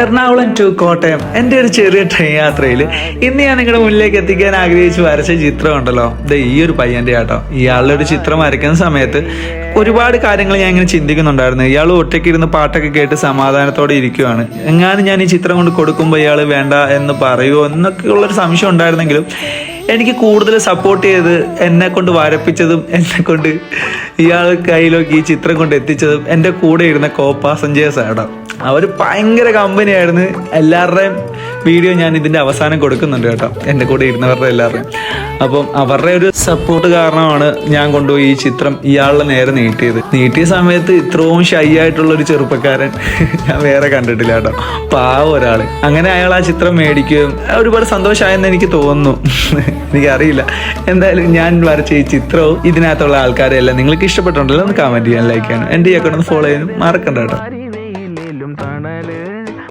Ernakulam to Kottayam എൻ്റെ ഒരു ചെറിയ ട്രെയിൻ യാത്രയിൽ ഇന്ന് ഞാൻ നിങ്ങളുടെ മുന്നിലേക്ക് എത്തിക്കാൻ ആഗ്രഹിച്ച് വരച്ച ചിത്രം ഉണ്ടല്ലോ, ഇത് ഈ ഒരു പയ്യൻ്റെ ആട്ടോ. ഇയാളുടെ ഒരു ചിത്രം വരയ്ക്കുന്ന സമയത്ത് ഒരുപാട് കാര്യങ്ങൾ ഞാൻ ഇങ്ങനെ ചിന്തിക്കുന്നുണ്ടായിരുന്നു. ഇയാൾ ഒറ്റയ്ക്ക് ഇരുന്ന് പാട്ടൊക്കെ കേട്ട് സമാധാനത്തോടെ ഇരിക്കുകയാണ്. എങ്ങാനും ഞാൻ ഈ ചിത്രം കൊണ്ട് കൊടുക്കുമ്പോൾ ഇയാൾ വേണ്ട എന്ന് പറയുമോ എന്നൊക്കെ ഉള്ളൊരു സംശയം ഉണ്ടായിരുന്നെങ്കിലും എനിക്ക് കൂടുതൽ സപ്പോർട്ട് ചെയ്ത് എന്നെ കൊണ്ട് വരപ്പിച്ചതും എന്നെ കൊണ്ട് ഇയാൾ കയ്യിലേക്ക് ഈ ചിത്രം കൊണ്ട് എത്തിച്ചതും എൻ്റെ കൂടെ ഇരുന്ന കോ പാസഞ്ചേഴ്സ് ആട്ടോ. അവർ ഭയങ്കര കമ്പനിയായിരുന്നു. എല്ലാവരുടെയും വീഡിയോ ഞാൻ ഇതിൻ്റെ അവസാനം കൊടുക്കുന്നുണ്ട് കേട്ടോ, എൻ്റെ കൂടെ ഇരുന്നവരുടെ എല്ലാവരുടെയും. അപ്പം അവരുടെ ഒരു സപ്പോർട്ട് കാരണമാണ് ഞാൻ കൊണ്ടുപോയി ഈ ചിത്രം ഇയാളുടെ നേരെ നീട്ടിയ സമയത്ത് ഇത്രയും ഷൈ ആയിട്ടുള്ള ഒരു ചെറുപ്പക്കാരൻ ഞാൻ വേറെ കണ്ടിട്ടില്ല കേട്ടോ. പാവം ഒരാള്. അങ്ങനെ അയാൾ ആ ചിത്രം മേടിക്കുകയും ഒരുപാട് സന്തോഷമായെന്ന് എനിക്ക് തോന്നുന്നു. എനിക്കറിയില്ല. എന്തായാലും ഞാൻ വരച്ച ഈ ചിത്രവും ഇതിനകത്തുള്ള ആൾക്കാരെല്ലാം നിങ്ങൾക്ക് ഇഷ്ടപ്പെട്ടുണ്ടല്ലോ ഒന്ന് കമൻറ്റ് ചെയ്യാൻ, ലൈക്ക് ചെയ്യാനും എൻ്റെ ഈ അക്കൗണ്ട് ഒന്ന് ഫോളോ ചെയ്യാനും മറക്കണ്ട കേട്ടോ.